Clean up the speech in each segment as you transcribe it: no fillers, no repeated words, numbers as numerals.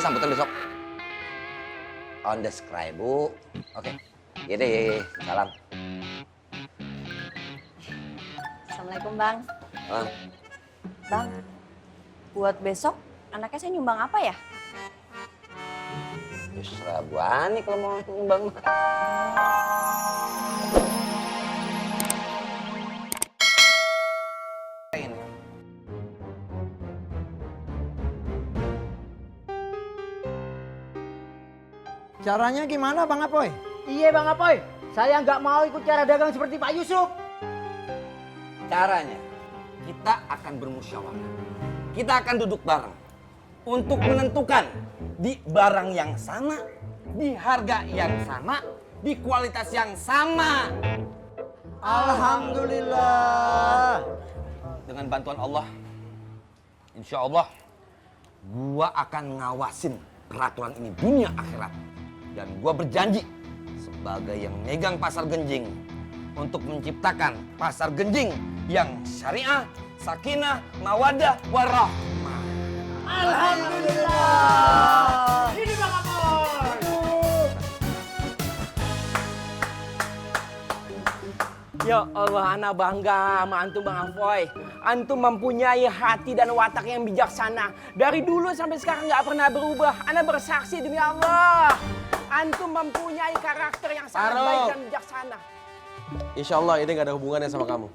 sambutan besok. On the scribe, Bu. Oke. Iya deh, salam. Assalamualaikum, Bang. Salam. Bang, buat besok anaknya saya nyumbang apa ya? Terserah Bu Ani kalau mau nyumbang. Caranya gimana Bang Apoy? Iya Bang Apoy, saya nggak mau ikut cara dagang seperti Pak Yusuf. Caranya, kita akan bermusyawarah. Kita akan duduk bareng untuk menentukan di barang yang sama, di harga yang sama, di kualitas yang sama. Alhamdulillah. Dengan bantuan Allah, insya Allah, gua akan ngawasin peraturan ini dunia akhirat. Dan gua berjanji sebagai yang megang pasar genjing untuk menciptakan pasar genjing yang syariah, sakinah, mawadah, warahmah. Alhamdulillah. Ini Bang Apoy. Ya Allah, ana bangga sama antum Bang Apoy. Antum mempunyai hati dan watak yang bijaksana. Dari dulu sampai sekarang nggak pernah berubah. Ana bersaksi demi Allah. Antum mempunyai karakter yang sangat baik dan bijaksana. Insya Allah ini gak ada hubungannya sama kamu.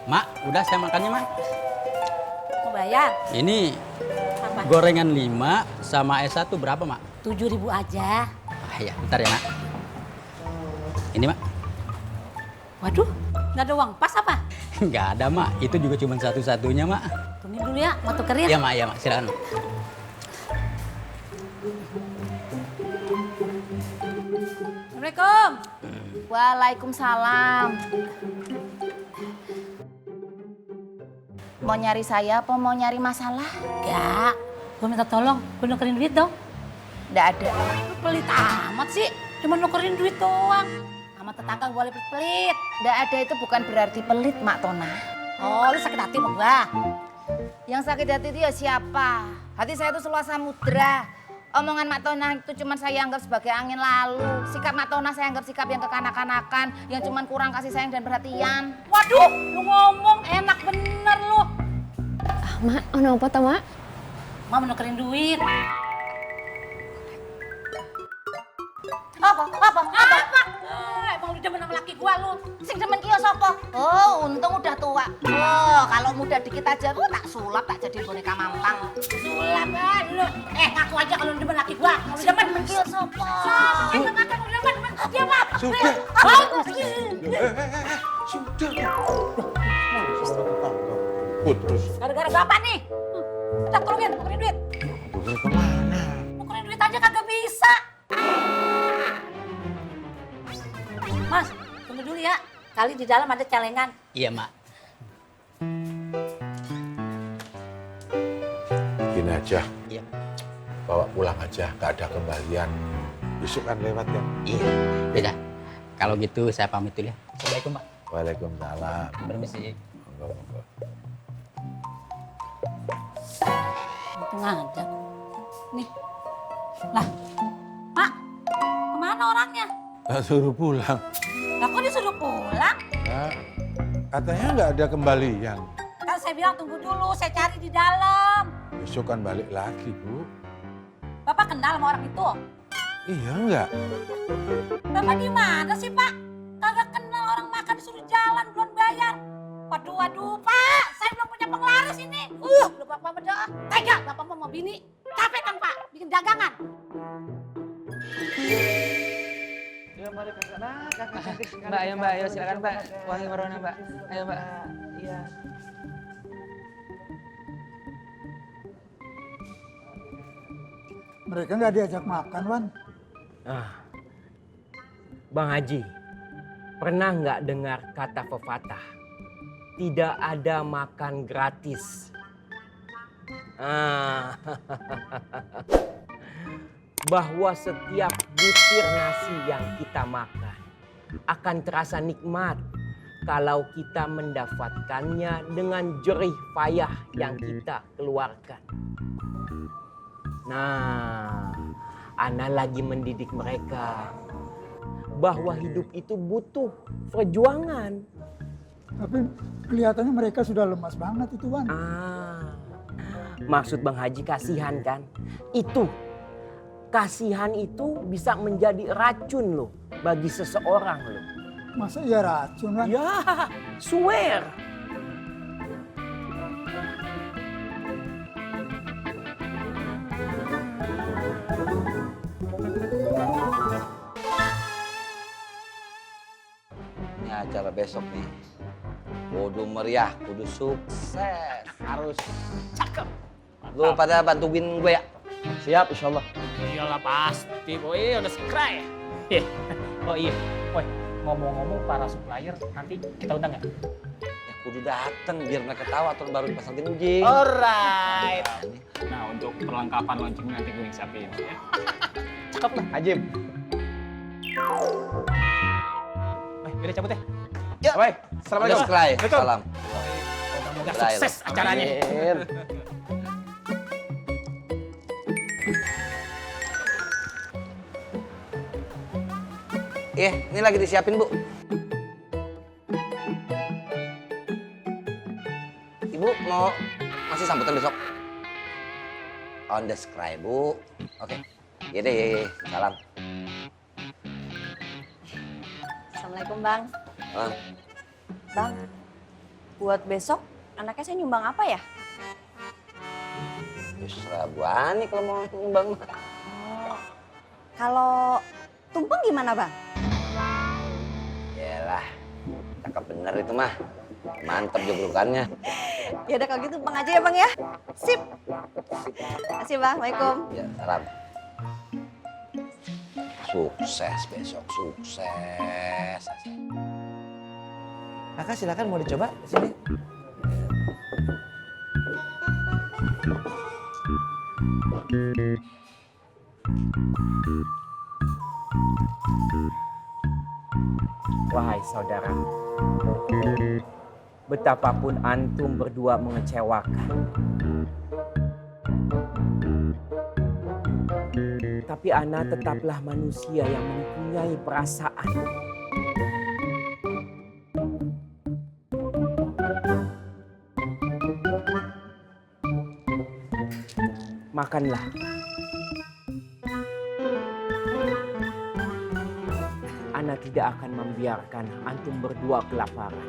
Mak, udah saya makannya, Mak. Mau bayar? Ini Apa? gorengan 5 sama es 1 berapa, Mak? 7.000 aja. Ah, ya, bentar ya, Mak. Ini, Mak. Waduh, nggak ada uang pas apa? Nggak ada, Mak. Itu juga cuma satu-satunya, Mak. Tunggu dulu ya, mau tukerin. Iya, Mak. Iya, Mak. Silakan. Assalamualaikum. Waalaikumsalam. Mau nyari saya apa mau nyari masalah? Enggak. Gue minta tolong, gue nukerin duit dong. Enggak ada. Pelit amat sih, cuma nukerin duit doang. Sama tetangga boleh pelit-pelit. Enggak ada itu bukan berarti pelit, Mak Tona. Oh, lu sakit hati sama gua? Yang sakit hati itu ya siapa? Hati saya itu seluas samudra. Omongan Mak Tona itu cuma saya anggap sebagai angin lalu. Sikap Mak Tona saya anggap sikap yang kekanak-kanakan, yang cuma kurang kasih sayang dan perhatian. Waduh, lu ngomong enak bener lu. Mak, ono apa toh, Mak? Mau nukerin duit. Apa? Emang lu demen sama laki gua lu? Sing demen kios apa? Oh, untung udah tua. Oh, kalau muda dikit aja tuh tak sulap, tak jadi boneka mampang. Sulap lu. Ngaku aja kalau lu demen laki gua. Kalau demen kios apa? Emang kata lu demen. Dia apa? Sudah. Sudah. Putus. Gara-gara bapak nih. Kita turunin, nukerin duit. Putus kemana? Nukerin duit aja kagak bisa. Mas, tunggu dulu ya. Kali di dalam ada celengan. Iya, Mak. Gini aja, Iya. bawa pulang aja, gak ada kembalian. Besok kan lewat kan? Iya. Beda. Kalau gitu saya pamit dulu ya. Assalamualaikum, Pak. Waalaikumsalam. Permisi. Monggo, monggo. Untung ada. Nih. Lah, Pak, kemana orangnya? Gak suruh pulang. Lah kok disuruh pulang? Nah, katanya nggak ada kembalian. Kan saya bilang tunggu dulu, saya cari di dalam. Besok kan balik lagi, Bu. Bapak kenal sama orang itu? Iya enggak? Bapak di mana sih, Pak? Kagak kenal orang makan disuruh jalan belum bayar. Waduh, Pak, saya belum punya penglaris ini. Udah Bapak berdoa. Tega, Bapak mau bini. Capek kan, Pak, bikin dagangan. Ya mari ke sana, kakak cantik sekali. Mbak, ya Mbak, ayo silakan Mbak. Wangi warna Mbak. Ayo Mbak. Iya. Mereka nggak diajak makan, Wan. Bang Haji, pernah nggak dengar kata pepatah? Tidak ada makan gratis. Bahwa setiap butir nasi yang kita makan akan terasa nikmat kalau kita mendapatkannya dengan jerih payah yang kita keluarkan. Nah, Ana lagi mendidik mereka bahwa hidup itu butuh perjuangan. Tapi kelihatannya mereka sudah lemas banget itu, Wan. Maksud Bang Haji kasihan kan? Kasihan itu bisa menjadi racun loh bagi seseorang loh. Masa iya racun, Wan? Ya, swear. Ini acara besok nih. Kudu meriah, kudu sukses. Harus cakep. Lu pada bantuin gue ya? Siap, insya Allah. Iyalah pasti, boy. Udah subscribe. Oh iya, boy. Ngomong-ngomong para supplier, nanti kita undang ya? Ya kudu dateng biar mereka tahu aturan baru di pasar Genjing. Alright. Nah, untuk perlengkapan launching nanti gue yang siapin. Ya. Cakep lah. Ajib. Udah cabut ya? Ya. Baik. Assalamualaikum. Subscribe. Salam. Moga sukses acaranya. Amin. Ini lagi disiapin, Bu. Ibu mau masih sambutan besok? On the scribe, Bu. Oke. Iya deh, iya. Salam. Assalamualaikum, Bang. Salam. Bang, buat besok anaknya saya nyumbang apa ya? Terserah Bu Ani kalau mau nyumbang. Kalau tumpeng gimana, Bang? Yalah, cakep bener itu mah. Mantap joglokannya. Ya udah kalau gitu tumpeng aja ya, Bang ya. Sip. Makasih, Bang. Waalaikumsalam. Ya, salam. Sukses besok, sukses. Kakak silakan mau dicoba sini. Wahai saudara, betapapun antum berdua mengecewakan, tapi ana tetaplah manusia yang mempunyai perasaan. Makanlah. Ana tidak akan membiarkan antum berdua kelaparan.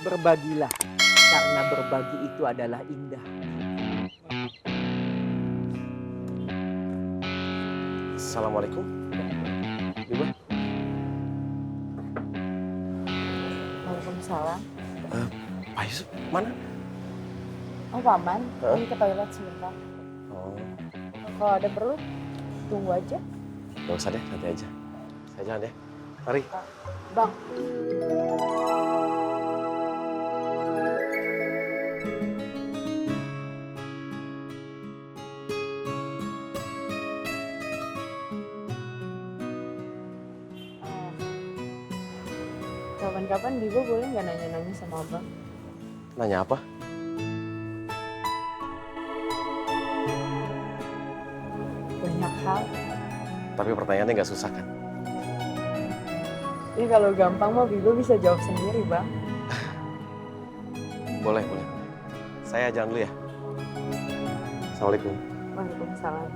Berbagilah, karena berbagi itu adalah indah. Assalamualaikum. Ibu. Waalaikumsalam. Pak Yusuf, mana? Oh, Paman, ini ke toilet sebentar. Oh, Kalau ada perlu, tunggu aja. gak usah deh, nanti aja. Saya jalan ya. Mari. Bang. Kapan-kapan Bibo boleh nggak nanya-nanya sama Abang? Nanya apa? Banyak hal. Tapi pertanyaannya nggak susah kan? Ya kalau gampang mah Bibo bisa jawab sendiri, Bang. Boleh, boleh. Saya jalan dulu ya. Assalamualaikum. Waalaikumsalam.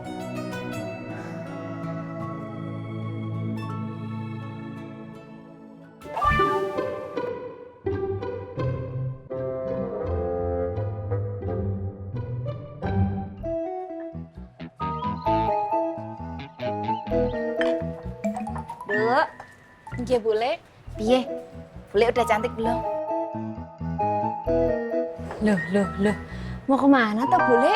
Dek, nggih bule. Piye? Bule udah cantik belum? Loh. Mau kemana toh, Bule?